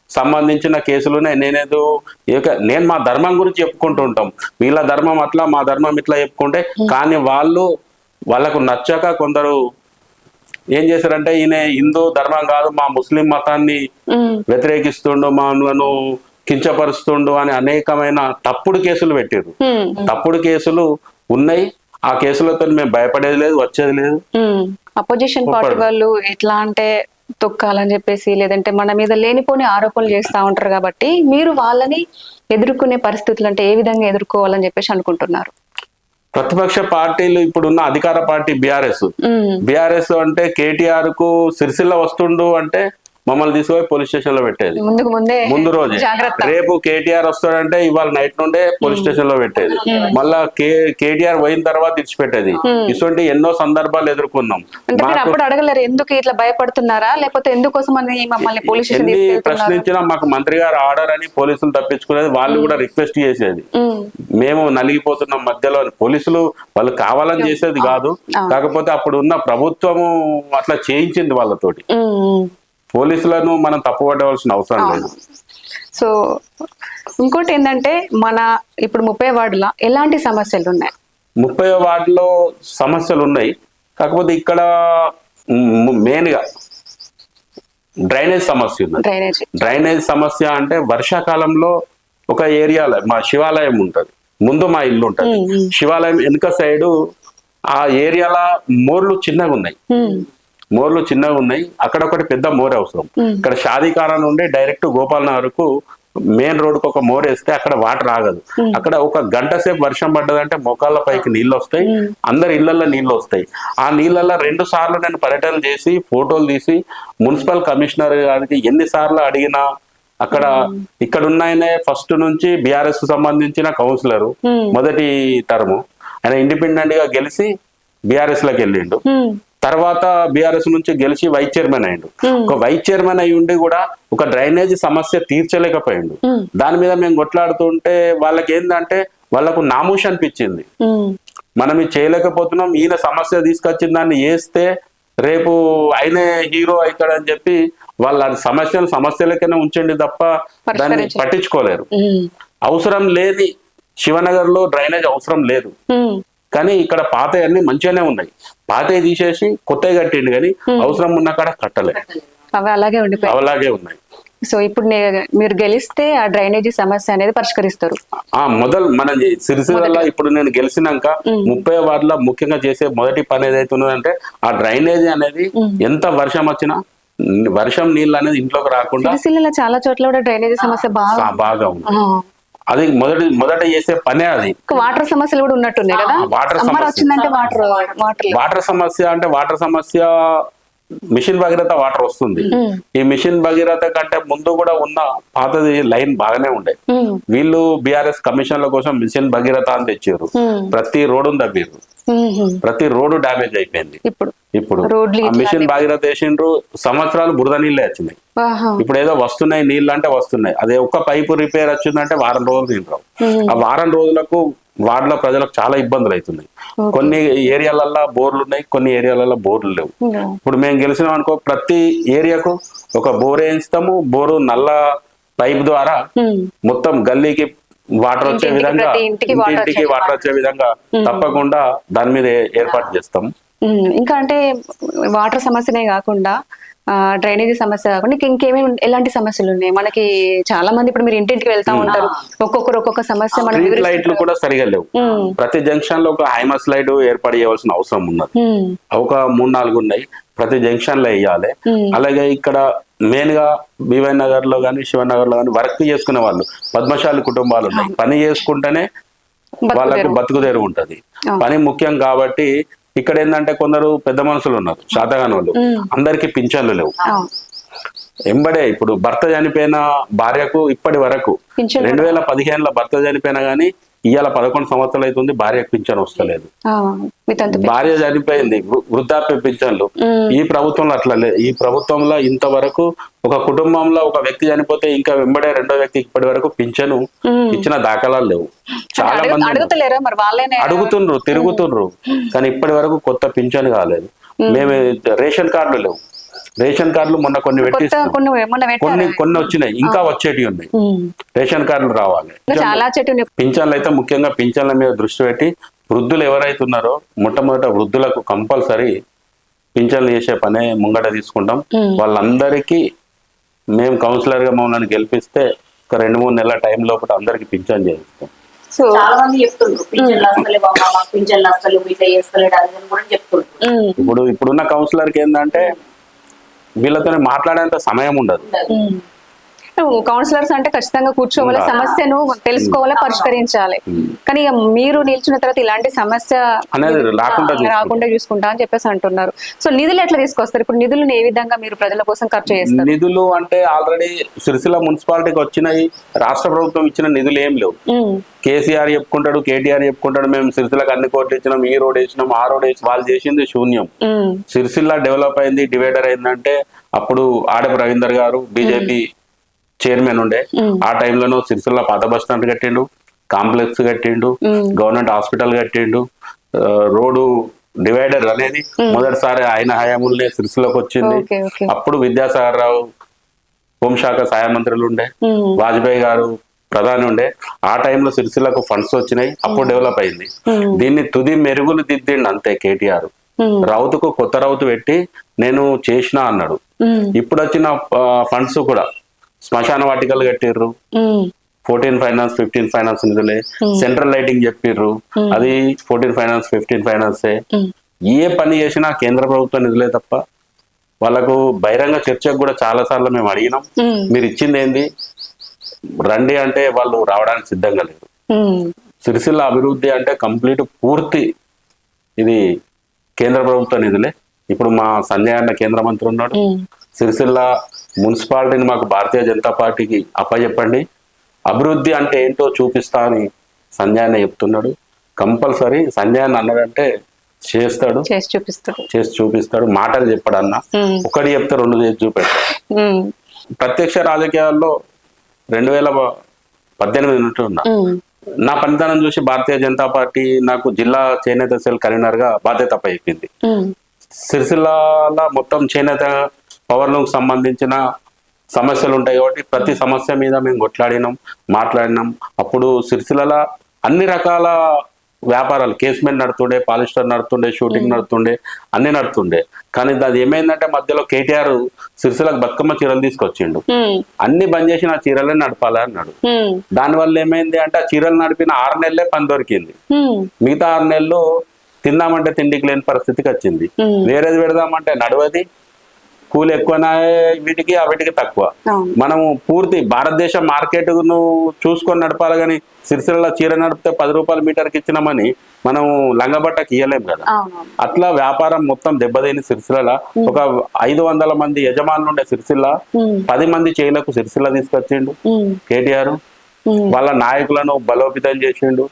సంబంధించిన కేసులు ఉన్నాయి. నేను మా ధర్మం గురించి చెప్పుకుంటూ ఉంటాం, వీళ్ళ ధర్మం అట్లా, మా ధర్మం ఇట్లా చెప్పుకుంటే, కానీ వాళ్ళకు నచ్చక కొందరు ఏం చేశారంటే ఈయన హిందూ ధర్మం కాదు, మా ముస్లిం మతాన్ని వ్యతిరేకిస్తుండు, మామూలను కించపరుస్తుండు అని అనేకమైన తప్పుడు కేసులు పెట్టారు. తప్పుడు కేసులు ఉన్నాయి. ఆ కేసులతో మేము భయపడేది లేదు, వచ్చేది లేదు. అపోజిషన్ పార్టీ వాళ్ళు ఎట్లా అంటే తొక్కాలని చెప్పేసి, లేదంటే మన మీద లేనిపోని ఆరోపణలు చేస్తా ఉంటారు కాబట్టి మీరు వాళ్ళని ఎదుర్కొనే పరిస్థితులు అంటే ఏ విధంగా ఎదుర్కోవాలని చెప్పేసి అనుకుంటున్నారు? ప్రతిపక్ష పార్టీలు ఇప్పుడున్న అధికార పార్టీ బీఆర్ఎస్ అంటే కేటీఆర్ కు సిరిసిల్ల వస్తుండు అంటే మమ్మల్ని తీసుకుపోయి పోలీస్ స్టేషన్ లో పెట్టేది. ముందు రోజే రేపు కేటీఆర్ వస్తాడంటే ఇవాళ నైట్ నుండే పోలీస్ స్టేషన్ లో పెట్టేది. మళ్ళా కేటీఆర్ పోయిన తర్వాత ఇచ్చిపెట్టేది. ఇటువంటి ఎన్నో సందర్భాలు ఎదుర్కొన్నాం. అప్పుడు అడగలేరు ఎందుకు ఇట్లా భయపడుతున్నారా, లేకపోతే ఎందుకోసం మమ్మల్ని పోలీస్ స్టేషన్ ప్రశ్నించినా మాకు మంత్రి గారు ఆర్డర్ అని పోలీసులు తప్పించుకునేది. వాళ్ళు కూడా రిక్వెస్ట్ చేసేది, మేము నలిగిపోతున్నాం మధ్యలో. పోలీసులు వాళ్ళు కావాలని చేసేది కాదు, కాకపోతే అప్పుడు ఉన్న ప్రభుత్వము అట్లా చేయించింది వాళ్ళతోటి. పోలీసులను మనం తప్పుపట్టవలసిన అవసరం లేదు. సో ఇంకోటి ఏంటంటే మన ఇప్పుడు 30 వార్డులో ఎలాంటి సమస్యలు ఉన్నాయి? 30 వార్డులో సమస్యలు ఉన్నాయి, కాకపోతే ఇక్కడ మెయిన్ గా డ్రైనేజ్ సమస్య ఉంది. డ్రైనేజ్ సమస్య అంటే వర్షాకాలంలో ఒక ఏరియాలో మా శివాలయం ఉంటది, ముందు మా ఇల్లు ఉంటది. శివాలయం వెనుక సైడు ఆ ఏరియాలో మోర్లు చిన్నగా ఉన్నాయి. అక్కడ ఒకటి పెద్ద మోర్ అవసరం. ఇక్కడ షాదీఖానా నుండి డైరెక్ట్ గోపాల్ నగర్ కు మెయిన్ రోడ్ కు ఒక మోర్ వేస్తే అక్కడ వాటర్ ఆగదు. అక్కడ ఒక గంట సేపు వర్షం పడ్డదంటే మోకాళ్ళ పైకి నీళ్ళు వస్తాయి, అందరి ఇళ్లలో నీళ్లు వస్తాయి. ఆ నీళ్ళల్లో 2 సార్లు నేను పర్యటన చేసి ఫోటోలు తీసి మున్సిపల్ కమిషనర్ గారికి ఎన్నిసార్లు అడిగినా అక్కడ ఇక్కడ ఉన్నాయనే ఫస్ట్ నుంచి బీఆర్ఎస్ సంబంధించిన కౌన్సిలర్ మొదటి టర్ము ఆయన ఇండిపెండెంట్ గా గెలిచి బీఆర్ఎస్ లోకి వెళ్ళిండు. తర్వాత బీఆర్ఎస్ నుంచి గెలిచి వైస్ చైర్మన్ అయ్యిండు. ఒక వైస్ చైర్మన్ అయి ఉండి కూడా ఒక డ్రైనేజ్ సమస్య తీర్చలేకపోయిండు. దాని మీద మేము కొట్లాడుతుంటే వాళ్ళకి ఏంటంటే వాళ్ళకు నామూష్ అనిపించింది, మనం ఇది చేయలేకపోతున్నాం, ఈయన సమస్య తీసుకొచ్చిన దాన్ని వేస్తే రేపు ఆయనే హీరో అవుతాడని చెప్పి వాళ్ళ సమస్యలకైనా ఉంచండి తప్ప దాన్ని పట్టించుకోలేరు. అవసరం లేని శివనగర్ లో డ్రైనేజ్ అవసరం లేదు, కానీ ఇక్కడ పాత అన్ని మంచిగానే ఉన్నాయి. పాత తీసేసి కొత్తవి కట్టిండు, కానీ అవసరం ఉన్న కాడ కట్టలేదు, అలాగే ఉన్నాయి. సో ఇప్పుడు మీరు గెలిస్తే ఆ డ్రైనేజీ సమస్య అనేది పరిష్కరిస్తారు. మన సిరిసిల్ల ఇప్పుడు నేను గెలిచినాక 30 వార్డులో ముఖ్యంగా చేసే మొదటి పని ఏదైతే ఉన్నదంటే ఆ డ్రైనేజీ అనేది ఎంత వర్షం వచ్చినా వర్షం నీళ్ళు అనేది ఇంట్లోకి రాకుండా. సిరిసిల్లలో చాలా చోట్ల కూడా డ్రైనేజీ సమస్య బాగా ఉంది. అది మొదట చేసే పనే అది. వాటర్ సమస్యలు కూడా ఉన్నట్టున్నాయి కదా. వాటర్ సమస్య అంటే వాటర్ సమస్య మిషన్ భగీరథ వాటర్ వస్తుంది. ఈ మిషన్ భగీరథ కంటే ముందు కూడా ఉన్న పాతది లైన్ బాగానే ఉండే. వీళ్ళు బీఆర్ఎస్ కమిషన్ల కోసం మిషన్ భగీరథ అని తెచ్చారు. ప్రతి రోడ్డు తవ్వారు, ప్రతి రోడ్డు డ్యామేజ్ అయిపోయింది. ఇప్పుడు మిషన్ భగీరథ వేసిండ్రు, సంవత్సరాలు బురద నీళ్ళే వచ్చినాయి. ఇప్పుడు ఏదో వస్తున్నాయి నీళ్ళు అంటే వస్తున్నాయి. అదే ఒక్క పైపు రిపేర్ వచ్చిందంటే వారం రోజులు తింటారు. ఆ వారం రోజులకు వార్డులో ప్రజలకు చాలా ఇబ్బందులు అవుతున్నాయి. కొన్ని ఏరియాలల్లో బోర్లు ఉన్నాయి, కొన్ని ఏరియాలలో బోర్లు లేవు. ఇప్పుడు మేము గెలిచినాం అనుకో, ప్రతి ఏరియాకు ఒక బోర్ వేయిస్తాము. బోరు నల్ల పైప్ ద్వారా మొత్తం గల్లీకి వాటర్ వచ్చే విధంగా, ఇంటికి వాటర్ వచ్చే విధంగా తప్పకుండా దాని మీద ఏర్పాటు చేస్తాం. ఇంకా అంటే వాటర్ సమస్యనే కాకుండా డ్రైనేజీ సమస్య కాకుండా ఇంకేమేమి ఎలాంటి సమస్యలు ఉన్నాయి మనకి? చాలా మంది ఇప్పుడు మీరు ఇంటింటికి వెళ్తా ఉంటారు, ఒక్కొక్కరు ఒక్కొక్క సమస్య. స్ట్రీట్ లైట్లు కూడా సరిగా లేవు. ప్రతి జంక్షన్ లో ఒక హైమస్ లైట్ ఏర్పాటు చేయవలసిన అవసరం ఉన్నది. ఒక 3-4 ఉన్నాయి, ప్రతి జంక్షన్ లో వేయాలి. అలాగే ఇక్కడ మెయిన్ గా బీవై నగర్ లో గానీ, శివనగర్ లో గానీ వర్క్ చేసుకునే వాళ్ళు పద్మశాలి కుటుంబాలు ఉన్నాయి. పని చేసుకుంటేనే వాళ్ళకు బతుకుదేరు ఉంటది. పని ముఖ్యం కాబట్టి ఇక్కడ ఏంటంటే కొందరు పెద్ద మనుషులు ఉన్నారు, శాతగాని వాళ్ళు, అందరికి పింఛన్లు లేవు. ఎంబడే ఇప్పుడు భర్త చనిపోయిన భార్యకు ఇప్పటి వరకు 2015లో భర్త చనిపోయినా గానీ ఇవాళ 11 సంవత్సరాలు అవుతుంది, భార్యకు పింఛన్ వస్తలేదు. భార్య చనిపోయింది, వృద్ధాప్య పింఛన్లు. ఈ ప్రభుత్వంలో అట్లా లేదు. ఈ ప్రభుత్వంలో ఇంతవరకు ఒక కుటుంబంలో ఒక వ్యక్తి చనిపోతే ఇంకా వెంబడే రెండో వ్యక్తికి ఇప్పటి వరకు పింఛను ఇచ్చిన దాఖలాలు లేవు. చాలా మంది అడుగుతుండ్రు, తిరుగుతుండ్రు, కానీ ఇప్పటి వరకు కొత్త పింఛన్ కాలేదు. మేము రేషన్ కార్డులు లేవు. రేషన్ కార్డులు మొన్న కొన్ని కొన్ని వచ్చినాయి, ఇంకా వచ్చేటివి ఉన్నాయి. రేషన్ కార్డులు రావాలి. పింఛన్లు అయితే ముఖ్యంగా పింఛన్ల మీద దృష్టి పెట్టి వృద్ధులు ఎవరైతే ఉన్నారో మొట్టమొదట వృద్ధులకు కంపల్సరీ పింఛన్లు చేసే పనే ముంగట తీసుకుంటాం. వాళ్ళందరికీ మేము కౌన్సిలర్ గా మమ్మల్ని గెలిపిస్తే ఒక 2-3 నెలల టైం లోపల అందరికి పింఛన్ చేయిస్తాం. చాలా మంది చెప్తుండ్రు పింఛన్లు వస్తలేవు, ఇట్లా చేస్తలేడు అని కూడా చెప్తుండ్రు. ఇప్పుడున్న కౌన్సిలర్ కి ఏంటంటే వీళ్ళతో మాట్లాడేంత సమయం ఉండదు. కౌన్సిలర్స్ అంటే ఖచ్చితంగా కూర్చోవాలి, సమస్యను తెలుసుకోవాలి, పరిష్కరించాలి. కానీ మీరు నిల్చున్న తర్వాత ఇలాంటి సమస్య రాకుండా చూసుకుంటా అని చెప్పేసి అంటున్నారు. సో నిధులు ఎట్లా తీసుకొస్తారు? ఇప్పుడు నిధులను ఏ విధంగా మీరు ప్రజల కోసం ఖర్చు చేస్తారు? నిధులు అంటే ఆల్రెడీ సిరిసిల్ల మున్సిపాలిటీకి వచ్చినాయి, రాష్ట్ర ప్రభుత్వం ఇచ్చిన నిధులు ఏం లేవు. కేసీఆర్ చెప్పుకుంటాడు, కేటీఆర్ చెప్పుకుంటాడు, మేము సిరిసిల్లకు అన్ని కోట్లు ఇచ్చినాం, ఈ రోడ్ వేసినాం, ఆ రోడ్ వేసి, వాళ్ళు చేసింది శూన్యం. సిరిసిల్ల డెవలప్ అయింది, డివైడర్ అయిందంటే అప్పుడు ఆడపు రవీందర్ గారు బీజేపీ చైర్మన్ ఉండే. ఆ టైంలోనూ సిరిసిల్ల పాత బస్ స్టాండ్ కట్టిండు, కాంప్లెక్స్ కట్టిండు, గవర్నమెంట్ హాస్పిటల్ కట్టిండు. రోడ్డు డివైడర్ అనేది మొదటిసారి ఆయన హయాములనే సిరిసిల్లకు వచ్చింది. అప్పుడు విద్యాసాగర్ రావు హోంశాఖ సహాయ మంత్రులు ఉండే, వాజ్పేయి గారు ప్రధాని ఉండే. ఆ టైంలో సిరిసిల్లకు ఫండ్స్ వచ్చినాయి, అప్పుడు డెవలప్ అయింది. దీన్ని తుది మెరుగులు దిద్దిండు అంతే కేటీఆర్. రౌతుకు కొత్త రౌతు పెట్టి నేను చేసిన అన్నాడు. ఇప్పుడు వచ్చిన ఫండ్స్ కూడా శ్మశాన వాటికలు కట్టిర్రు, 14 ఫైనాన్స్ 15 ఫైనాన్స్ నిధులే. సెంట్రల్ లైటింగ్ చెప్పిర్రు, అది 14 ఫైనాన్స్ 15 ఫైనాన్సే. ఏ పని చేసినా కేంద్ర ప్రభుత్వ నిధులే తప్ప వాళ్ళకు బహిరంగ చర్చకు కూడా చాలా సార్లు మేము అడిగినాం, మీరు ఇచ్చింది ఏంది రండి అంటే వాళ్ళు రావడానికి సిద్ధంగా లేరు. సిరిసిల్ల అభివృద్ధి అంటే కంప్లీట్ పూర్తి ఇది కేంద్ర ప్రభుత్వ నిధులే. ఇప్పుడు మా సంజయ్ అన్న కేంద్ర మంత్రి ఉన్నాడు. సిరిసిల్ల మున్సిపాలిటీని మాకు భారతీయ జనతా పార్టీకి అప్పచెప్పండి, అభివృద్ధి అంటే ఏంటో చూపిస్తా అని సంజయ్ అన్న చెప్తున్నాడు. కంపల్సరీ సంజయ్ అన్న అన్నాడంటే చేస్తాడు, చేసి చూపిస్తాడు. మాటలు చెప్పాడు అన్న, ఒకటి చెప్తే 2 చేసి చూపెట్టాడు. ప్రత్యక్ష రాజకీయాల్లో 2018 ఉన్నా. నా పనితనం చూసి భారతీయ జనతా పార్టీ నాకు జిల్లా చేనేత సెల్ కన్వీనర్ గా బాధ్యత అప్పచెప్పింది. సిరిసిల్లలో మొత్తం చేనేత పవర్లకు సంబంధించిన సమస్యలు ఉంటాయి కాబట్టి ప్రతి సమస్య మీద మేము కొట్లాడినాం, మాట్లాడినాం. అప్పుడు సిరిసిల్లలో అన్ని రకాల వ్యాపారాలు, కేస్మెంట్ నడుతుండే, పాలిస్టర్ నడుతుండే, షూటింగ్ నడుతుండే, అన్ని నడుతుండే. కానీ అది ఏమైందంటే మధ్యలో కేటీఆర్ సిరిసిలకు బతుకమ్మ చీరలు తీసుకొచ్చిండు. అన్ని బంద్ చేసి ఆ చీరలే నడపాలి అన్నాడు. దానివల్ల ఏమైంది అంటే ఆ చీరలు నడిపిన 6 నెలలే పని దొరికింది. మిగతా 6 నెలలు తిందామంటే తిండికి లేని పరిస్థితికి వచ్చింది. వేరేది పెడదామంటే నడవది, కూలి ఎక్కువనా వీటికి వీటికి తక్కువ. మనము పూర్తి భారతదేశ మార్కెట్ ను చూసుకొని నడపాలి, కానీ సిరిసిల్ల చీర నడిపితే 10 రూపాయలు మీటర్కి ఇచ్చినామని మనం లంగబట్టకి ఇయ్యలేం కదా. అట్లా వ్యాపారం మొత్తం దెబ్బతిని సిరిసిల్ల ఒక 500 మంది యజమానులు ఉండే సిరిసిల్ల 10 మంది చేయులకు సిరిసిల్ల తీసుకొచ్చిండు కేటీఆర్. వాళ్ళ నాయకులను బలోపేతం చేసిండు.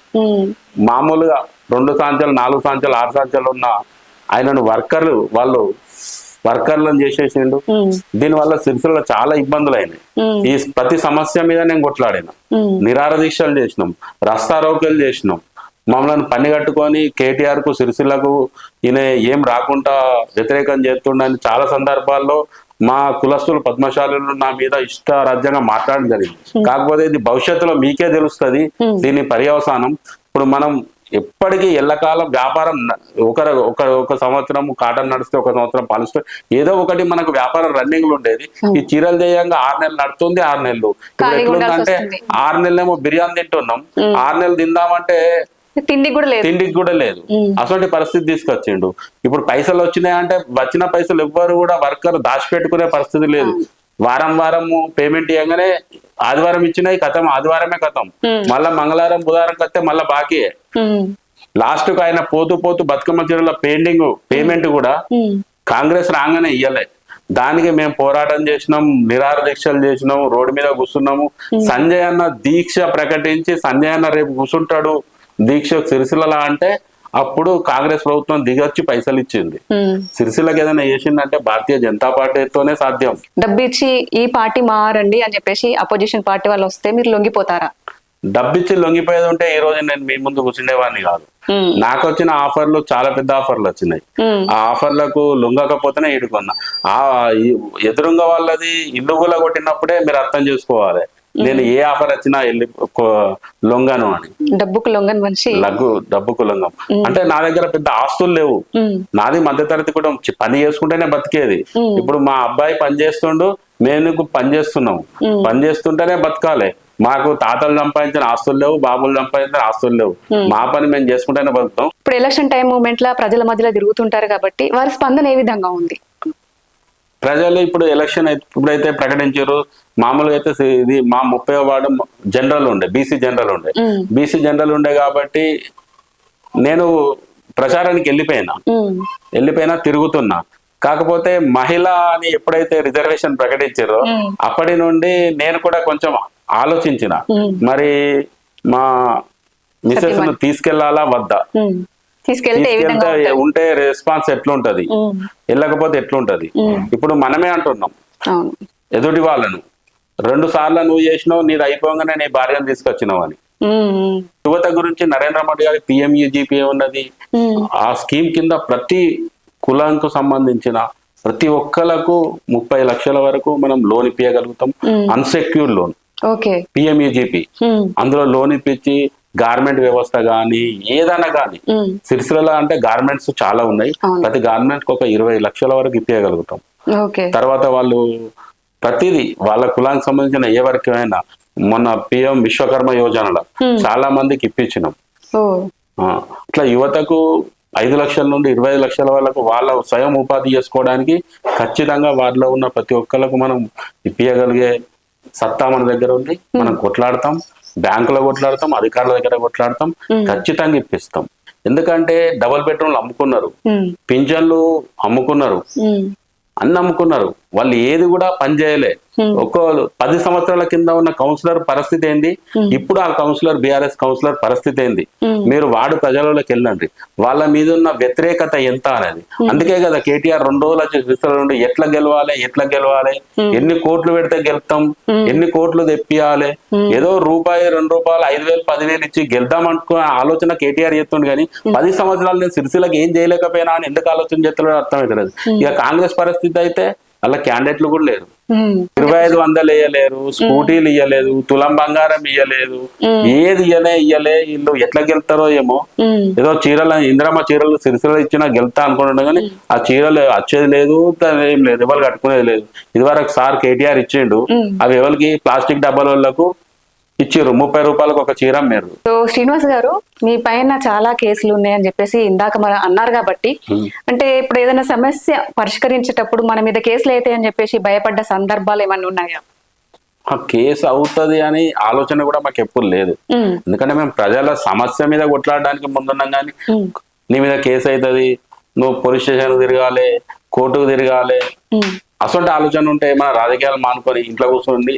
మామూలుగా 2 సంవత్సరాలు 4 సంవత్సరాలు 6 సంవత్సరాలు ఉన్న ఆయనను వర్కర్లను చేసేసిండు. దీనివల్ల సిరిసిల్ల చాలా ఇబ్బందులు అయినాయి. ఈ ప్రతి సమస్య మీద నేను కొట్లాడినా, నిరాహార దీక్షలు చేసినాం, రస్తారోకలు చేసినాం. మమ్మల్ని పని కట్టుకొని కేటీఆర్ కు సిరిసిల్లకు ఈయన ఏం రాకుండా వ్యతిరేకం చేస్తుండని చాలా సందర్భాల్లో మా కులస్తులు పద్మశాలులు నా మీద ఇష్టారాజ్యంగా మాట్లాడడం జరిగింది. కాకపోతే ఇది భవిష్యత్తులో మీకే తెలుస్తుంది దీని పర్యవసానం. ఇప్పుడు మనం ఎప్పటికీ ఎల్లకాలం వ్యాపారం ఒక సంవత్సరం కాటన్ నడిస్తే, ఒక సంవత్సరం పాలిస్టర్, ఏదో ఒకటి మనకు వ్యాపారం రన్నింగ్ లో ఉండేది. ఈ చీరలు చేయంగా 6 నెలలు నడుతుంది. 6 నెలలు ఇప్పుడు ఎట్లుందంటే 6 నెలలేమో బిర్యానీ తింటున్నాం, 6 నెలలు తిందామంటే తిండికి కూడా లేదు. అటువంటి పరిస్థితి తీసుకొచ్చిండు. ఇప్పుడు పైసలు వచ్చినాయంటే వచ్చిన పైసలు ఎవ్వరు కూడా వర్కర్ దాచిపెట్టుకునే పరిస్థితి లేదు. వారం పేమెంట్ ఇవ్వగానే ఆదివారం ఇచ్చినాయి కథం, ఆదివారమే కథం. మళ్ళా మంగళవారం బుధవారం కత్తే మళ్ళా బాకీ. లాస్ట్ కు ఆయన పోతూ బతుకమ్మ చీరల పేమెంట్ కూడా కాంగ్రెస్ రాగానే ఇయ్యలే. దానికి మేము పోరాటం చేసినాం, నిరాహార దీక్షలు చేసినాం, రోడ్డు మీద కూర్చున్నాము. సంజయ్ అన్న దీక్ష ప్రకటించి సంజయ్ అన్న రేపు కూర్చుంటాడు దీక్ష సిరిసిల్ల అంటే అప్పుడు కాంగ్రెస్ ప్రభుత్వం దిగొచ్చి పైసలు ఇచ్చింది. సిరిసిల్లకి ఏదైనా చేసిందంటే భారతీయ జనతా పార్టీతోనే సాధ్యం. డబ్బిచ్చి ఈ పార్టీ మారండి అని చెప్పేసి అపోజిషన్ పార్టీ వాళ్ళు వస్తే మీరు లొంగిపోతారా? డబ్బిచ్చి లొంగిపోయేది ఉంటే ఈ రోజు నేను మీ ముందు కూర్చుండేవాడిని కాదు. నాకు వచ్చిన ఆఫర్లు చాలా పెద్ద ఆఫర్లు వచ్చినాయి. ఆ ఆఫర్లకు లొంగకపోతేనే ఈడుకున్నా. ఆ ఎదురుంగ వాళ్ళది ఇల్లు గుల కొట్టినప్పుడే మీరు అర్థం చేసుకోవాలి నేను ఏ ఆఫర్ వచ్చినా వెళ్ళి లొంగను అని. డబ్బుకు లొంగను మనిషి, డబ్బుకు లొంగం అంటే నా దగ్గర పెద్ద ఆస్తులు లేవు. నాది మధ్యతరగతి కూడా పని చేసుకుంటేనే బతికేది. ఇప్పుడు మా అబ్బాయి పని చేస్తుండు, మేము పని చేస్తున్నాము. పని చేస్తుంటేనే బతకాలి. మాకు తాతలు సంపాదించిన ఆస్తులు లేవు, బాబులు సంపాదించిన ఆస్తులు లేవు. మా పని మేము చేసుకుంటేనే బతుకుతాం. ఇప్పుడు ఎలక్షన్ టైం మూమెంట్ లా ప్రజల మధ్యలో తిరుగుతుంటారు కాబట్టి వారి స్పందన ఏ విధంగా ఉంది? ప్రజలు ఇప్పుడు ఎలక్షన్ ఇప్పుడైతే ప్రకటించారు. మామూలుగా అయితే ఇది మా 30వ వార్డు జనరల్ ఉండే, బీసీ జనరల్ ఉండే కాబట్టి నేను ప్రచారానికి వెళ్ళిపోయినా తిరుగుతున్నా. కాకపోతే మహిళ అని ఎప్పుడైతే రిజర్వేషన్ ప్రకటించారో అప్పటి నుండి నేను కూడా కొంచెం ఆలోచించిన, మరి మా మిసెస్ ను తీసుకెళ్లాలా వద్దా, తీసుకెళ్తే ఉంటే రెస్పాన్స్ ఎట్లుంటది, వెళ్ళకపోతే ఎట్లుంటది. ఇప్పుడు మనమే అంటున్నాం ఎదుటి వాళ్ళను, 2 సార్లు నువ్వు చేసినావు, నీది అయిపోగానే నీ భార్యను తీసుకొచ్చినావు అని. యువత గురించి నరేంద్ర మోడీ గారి PMUGP ఉన్నది. ఆ స్కీమ్ కింద ప్రతి కులానికి సంబంధించిన ప్రతి ఒక్కలకు 30 లక్షల వరకు మనం లోన్ ఇప్పించగలుగుతాం. అన్సెక్యూర్డ్ లోన్ PMUGP, అందులో లోన్ ఇప్పించి గార్మెంట్ వ్యవస్థ గాని ఏదైనా గాని, సిరిసిల్ల అంటే గార్మెంట్స్ చాలా ఉన్నాయి. ప్రతి గార్మెంట్ కు ఒక 20 లక్షల వరకు ఇప్పించగలుగుతాం. తర్వాత వాళ్ళు ప్రతిదీ వాళ్ళ కులానికి సంబంధించిన ఏ వరకైనా మొన్న PM విశ్వకర్మ యోజనలో చాలా మందికి ఇప్పించినాం. అట్లా యువతకు 5 లక్షల నుండి 20 లక్షల వరకు వాళ్ళ స్వయం ఉపాధి చేసుకోవడానికి ఖచ్చితంగా వారిలో ఉన్న ప్రతి ఒక్కరికి మనం ఇప్పించగలిగే సత్తా మన దగ్గర ఉంది. మనం కొట్లాడతాం, బ్యాంకులో కొట్లాడతాం, అధికారుల దగ్గర కొట్లాడతాం, ఖచ్చితంగా ఇప్పిస్తాం. ఎందుకంటే డబుల్ బెడ్రూమ్లు అమ్ముకున్నారు, పింఛన్లు అమ్ముకున్నారు, అన్ని అమ్ముకున్నారు. వాళ్ళు ఏది కూడా పని చేయలే. 10 సంవత్సరాల కింద ఉన్న కౌన్సిలర్ పరిస్థితి ఏంది, ఇప్పుడు ఆ కౌన్సిలర్ BRS కౌన్సిలర్ పరిస్థితి ఏంది, మీరు వార్డు ప్రజలలోకి వెళ్ళండి. వాళ్ళ మీద ఉన్న వ్యతిరేకత ఎంత అనేది. అందుకే కదా కేటీఆర్ 2 రోజుల నుండి ఎట్లా గెలవాలి, ఎన్ని కోట్లు పెడితే గెలుస్తాం, ఎన్ని కోట్లు తెప్పియాలి, ఏదో రూపాయి 2 రూపాయలు 5,000 10,000 ఇచ్చి గెలుద్దాం అనుకున్న ఆలోచన కేటీఆర్ చేస్తుండే. కానీ 10 సంవత్సరాలు నేను సిరిసిల్లకి ఏం చేయలేకపోయినా అని ఎందుకు ఆలోచన చేస్తున్నాడో అర్థమవుతలేదు. ఇక కాంగ్రెస్ పరిస్థితి అయితే అలా క్యాండిడేట్లు కూడా లేరు. ఉమ్, 2500 ఇయ్యలేరు, స్కూటీలు ఇయ్యలేదు, తులం బంగారం ఇయ్యలేదు, ఏది ఇయ్యలే. వీళ్ళు ఎట్లా గెలుతారో ఏమో. ఉమ్, ఏదో చీరలు, ఇందిరమ్మ చీరలు సిరిసిల్ల ఇచ్చినా గెలుతా అనుకుంటున్నా కానీ ఆ చీరలు వచ్చేది లేదు, ఏం లేదు, ఎవరు కట్టుకునేది లేదు. ఇదివరకు సార్ కేటీఆర్ ఇచ్చిండు, అవి ఎవరికి ప్లాస్టిక్ డబ్బాల వాళ్ళకు ఇచ్చిర్రు, 30 రూపాయలకు ఒక చీర అమ్మారు. సో శ్రీనివాస్ గారు, మీ పైన చాలా కేసులు ఉన్నాయని చెప్పేసి ఇందాక మరి అన్నారు కాబట్టి, అంటే ఇప్పుడు ఏదైనా సమస్య పరిష్కరించేటప్పుడు మన మీద కేసులు అయితే అని చెప్పేసి భయపడ్డ సందర్భాలు ఏమన్నా ఉన్నాయా? ఆ కేసు అవుతుంది అని ఆలోచన కూడా మాకు ఎప్పుడు లేదు. ఉమ్, ఎందుకంటే మేము ప్రజల సమస్య మీద కొట్లాడడానికి ముందున్నాం కానీ నీ మీద కేసు అవుతుంది, నువ్వు పోలీస్ స్టేషన్ తిరగాలి, కోర్టుకు తిరగాలి, ఉమ్. అసలు ఆలోచన ఉంటే మన రాజకీయాలు మానుకొని ఇంట్లో కూర్చోండి,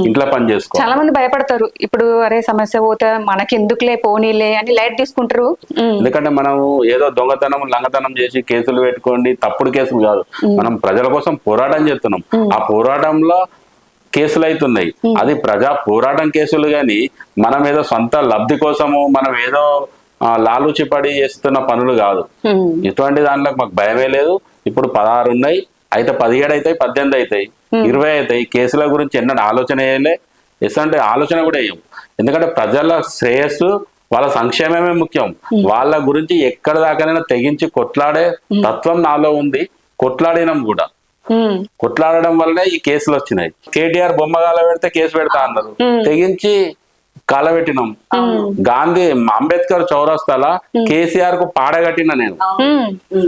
ఇంట్లో పని చేసుకో. చాలా మంది భయపడతారు, ఇప్పుడు అరే సమస్య పోతే మనకి ఎందుకులే పోనీలే అని లైట్ తీసుకుంటారు. ఎందుకంటే మనం ఏదో దొంగతనం లంగతనం చేసి కేసులు పెట్టుకోండి, తప్పుడు కేసులు కాదు, మనం ప్రజల కోసం పోరాటం చేస్తున్నాం. ఆ పోరాటంలో కేసులు అవుతున్నాయి, అది ప్రజా పోరాటం కేసులు గాని మనం ఏదో సొంత లబ్ధి కోసము మనం ఏదో లాలూచి పడి చేస్తున్న పనులు కాదు. ఇటువంటి దాంట్లో మాకు భయమే లేదు. ఇప్పుడు 16 ఉన్నాయి, అయితే 17 అవుతాయి, 18 అవుతాయి, 20 అవుతాయి. కేసుల గురించి ఎన్నడూ ఆలోచన వేయలే, ఎసంటే ఆలోచన కూడా వేయం. ఎందుకంటే ప్రజల శ్రేయస్సు, వాళ్ళ సంక్షేమమే ముఖ్యం. వాళ్ళ గురించి ఎక్కడ దాకానైనా తెగించి కొట్లాడే తత్వం నాలో ఉంది, కొట్లాడినాం కూడా. కొట్లాడడం వల్లనే ఈ కేసులు వచ్చినాయి. కేటీఆర్ బొమ్మగాల పెడితే కేసు పెడతా అన్నారు, తెగించి కాలబెట్టినాం. గాంధీ అంబేద్కర్ చౌరస్తాల కేసీఆర్ కు పాడగట్టిన నేను,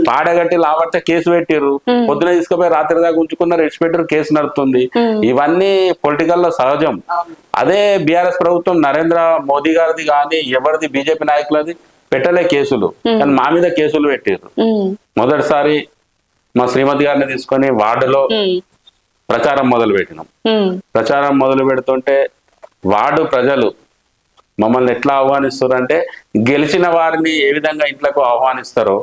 పాడగట్టి లాబడితే కేసు పెట్టిర్రు, పొద్దున తీసుకుపోయి రాత్రి దాకా ఉంచుకున్నారు, ఇడిచిపెట్టారు, కేసు నడుస్తుంది. ఇవన్నీ పొలిటికల్ లో సహజం. అదే బీఆర్ఎస్ ప్రభుత్వం నరేంద్ర మోదీ గారిది కానీ ఎవరిది బీజేపీ నాయకులది పెట్టలే కేసులు, కానీ మా మీద కేసులు పెట్టిర్రు. మొదటిసారి మా శ్రీమతి గారిని తీసుకొని వార్డులో ప్రచారం మొదలు పెట్టినాం. ప్రచారం మొదలు పెడుతుంటే వార్డు ప్రజలు మమ్మల్ని ఎట్లా ఆహ్వానిస్తారు అంటే, గెలిచిన వారిని ఏ విధంగా ఇంట్లోకి ఆహ్వానిస్తారో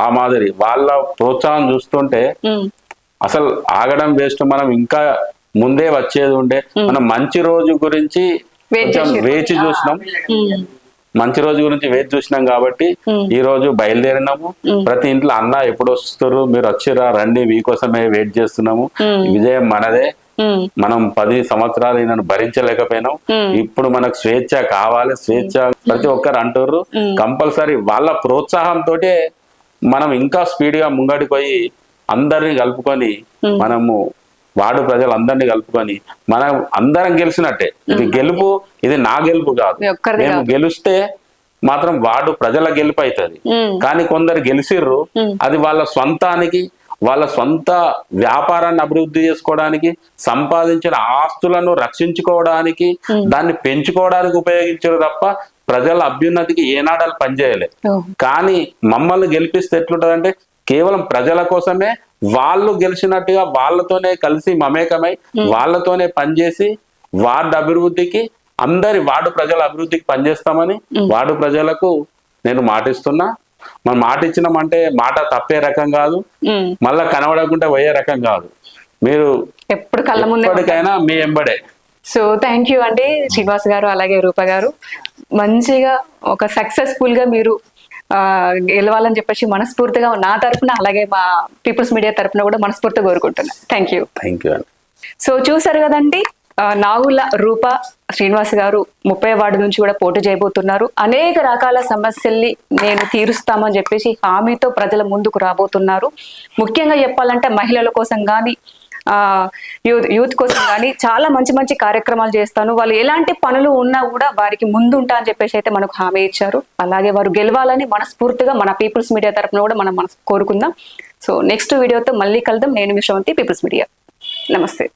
ఆ మాదిరి వాళ్ళ ప్రోత్సాహం చూస్తుంటే అసలు ఆగడం వేస్ట్, మనం ఇంకా ముందే వచ్చేది ఉండే. మనం మంచి రోజు గురించి కొంచెం వేచి చూసినాం, మంచి రోజు గురించి వేచి చూసినాం కాబట్టి ఈ రోజు బయలుదేరినాము. ప్రతి ఇంట్లో అన్న ఎప్పుడు వస్తారు, మీరు వచ్చిరా, రండి, మీకోసమే వెయిట్ చేస్తున్నాము, విజయం మనదే. మనం 10 సంవత్సరాలు ఈయనను భరించలేకపోయినాం, ఇప్పుడు మనకు స్వేచ్ఛ కావాలి, స్వేచ్ఛ ప్రతి ఒక్కరు అంటారు. కంపల్సరీ వాళ్ళ ప్రోత్సాహంతో మనం ఇంకా స్పీడ్ గా ముంగడికి పోయి అందరిని కలుపుకొని, మనము వార్డు ప్రజలందరినీ కలుపుకొని మనం అందరం గెలిచినట్టే. ఇది గెలుపు, ఇది నా గెలుపు కాదు. మేము గెలిస్తే మాత్రం వార్డు ప్రజల గెలుపు అవుతుంది. కానీ కొందరు గెలిచిర్రు, అది వాళ్ళ స్వంతానికి, వాళ్ళ సొంత వ్యాపారాన్ని అభివృద్ధి చేసుకోవడానికి, సంపాదించిన ఆస్తులను రక్షించుకోవడానికి, దాన్ని పెంచుకోవడానికి ఉపయోగించారు తప్ప ప్రజల అభ్యున్నతికి ఏనాడాలు పనిచేయలే. కానీ మమ్మల్ని గెలిపిస్తే ఎట్లుంటదంటే, కేవలం ప్రజల కోసమే, వాళ్ళు గెలిచినట్టుగా వాళ్ళతోనే కలిసి మమేకమై వాళ్ళతోనే పనిచేసి వార్డు అభివృద్ధికి, అందరి వార్డు ప్రజల అభివృద్ధికి పనిచేస్తామని వార్డు ప్రజలకు నేను మాటిస్తున్నా. మనం మాట ఇచ్చినామంటే మాట తప్పే రకం కాదు, మళ్ళా కనబడకుండా పోయే రకం కాదు. మీరు ఎప్పుడు కళ్ళ ముందు ఎప్పటికైనా మీ ఎంబడే. సో థ్యాంక్ యూ అండి శ్రీనివాస్ గారు, అలాగే రూప గారు. మంచిగా ఒక సక్సెస్ఫుల్ గా మీరు గెలవాలని చెప్పేసి మనస్ఫూర్తిగా నా తరపున, అలాగే మా పీపుల్స్ మీడియా తరపున కూడా మనస్ఫూర్తిగా కోరుకుంటున్నా. Thank you. సో చూసారు కదండి, నాగుల రూప శ్రీనివాస్ గారు 30వ వార్డు నుంచి కూడా పోటీ చేయబోతున్నారు. అనేక రకాల సమస్యల్ని నేను తీరుస్తామని చెప్పేసి హామీతో ప్రజల ముందుకు రాబోతున్నారు. ముఖ్యంగా చెప్పాలంటే మహిళల కోసం కానీ, యూత్ కోసం కానీ చాలా మంచి మంచి కార్యక్రమాలు చేస్తాను, వాళ్ళు ఎలాంటి పనులు ఉన్నా కూడా వారికి ముందుంటా అని చెప్పేసి అయితే మనకు హామీ ఇచ్చారు. అలాగే వారు గెలవాలని మనస్ఫూర్తిగా మన పీపుల్స్ మీడియా తరఫున కూడా మనం కోరుకుందాం. సో నెక్స్ట్ వీడియోతో మళ్ళీ కలుద్దాం. నేను మీ శ్రవంతి, పీపుల్స్ మీడియా. నమస్తే.